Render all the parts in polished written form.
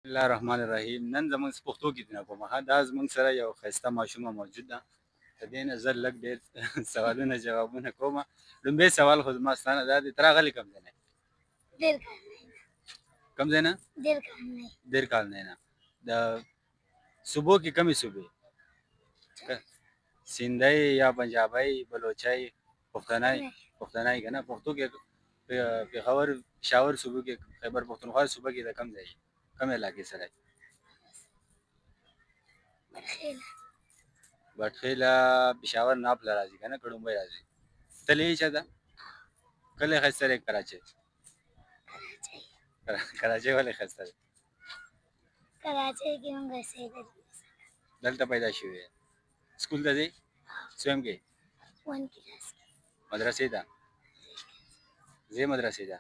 الله الرحمن الرحیم. نن زموږ پښتو کې نه کومه دا زموږ سره یو ښایسته ماشومه موجود ده. د دې نه زه لږ ډېر سوالونه جوابونه کوم. لومبی سوال خو زما ستانه دا دی، ته راغلی کوم ځای نه؟ کوم ځای نه؟ دیر کال نه. د صوبو کې کمې صوبې؟ سندھی یا پنجابی، بلوچی، پښتنای؟ پښتنای که نه پښتو کې پېښور پېښور صوبو کې خیبر پښتونخوا صوبه کې د کوم ځای کوم علاقې سره؟ بټخیله پېښور ناپ له راځي که نه کړومبی راځي. تللی چا ده کلی ښایسته دی؟ کراچۍ. کراچۍ ولې ښایسته دی؟ کراچۍ کې موږ اوسېدل. دلته پیدا شوې یې؟ سکول ته ځې؟ څویم کې؟ 1 کلاس کې. مدرسې ته ځې؟ مدرسې ته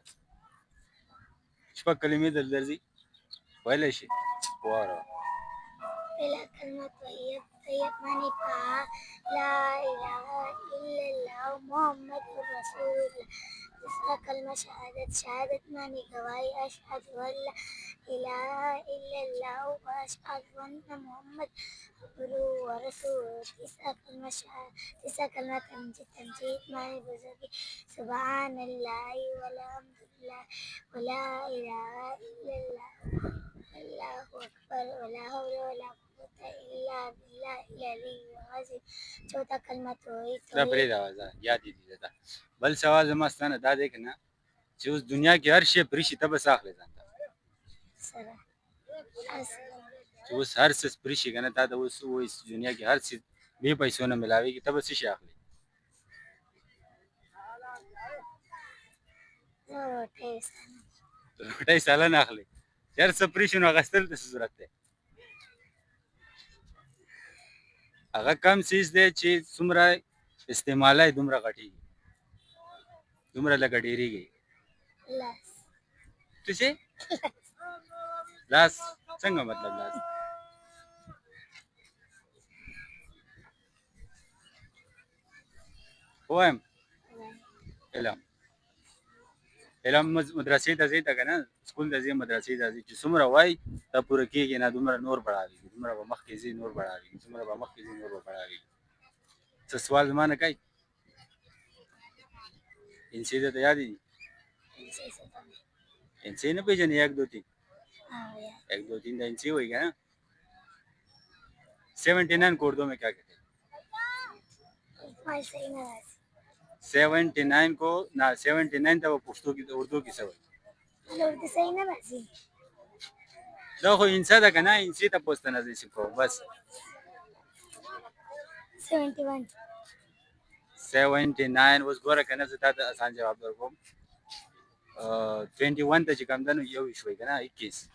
شپږ کلمې درځي ویلی شي؟ ووایه. پهلا کلمہ طیب معنی پاک، لا الہ الا اللہ محمد رسول اللہ. دوسرا کلمہ شہادت معنی گواہی، اشہد ان لا الہ الا اللہ و اشہد ان محمد عبدہ و رسولہ. تیسرا کلمہ تمجید معنی بزرگی، سبحان اللہ والحمد للہ ولا الہ الا اللہ اللہ اکبر ولا حول ولا قوة الا بالله العلی العظیم. چوتھا کلمہ توحید. دا پرېږده اوازه یاد دې دي ده. بل سوال زما ستانه دا دی که نه چې اوس دنیا کې هر شی پرې شي ته به څه اخلې ځان ته؟ سره چې اوس هر څه پرې شي که نه تا ته اوس وایي دنیا کې هر څه بې پیسو نه ملاوېږي ته به څه شی اخلې؟ روټۍ سالن اخلې. چې هر څه پرې شي نو اخیستل ته څه ضرورت دی؟ هغه کم څیز دی چې څومره استعمالوي دومره غټېږي، دومره لږه ډېرېږي. لاس. څه شی؟ لاس څنګه مطلب لاس؟ ووایم علم. علم مدرسې ته ځې ته که نه سکول ته ځې مدرسې ته ځې چې څومره وایي دا پوره کېږي نه دومره نور بړاوېږي، دومره به مخکې ځې نور بړاوېږي، څومره به مخکې ځې نور به بړاوېږي. څه سوال زما نه کوې؟ انسي درته یادې دي؟ انسي نه پېژنې؟ 1 2 3 1 2 3 د انسي وایي که نه. 79 को उर्दू में क्या कहते हैं? 79 को ना 79 ته پښتو کې اردو کې څه وایي؟ دا خو انسا ده که نه انسي ته پوښتنه زه کوم بس. 79 اوس ګوره که نه زه تا ته اسان جواب درکوم. 21 ته چې کوم ده نو 21 که نه 21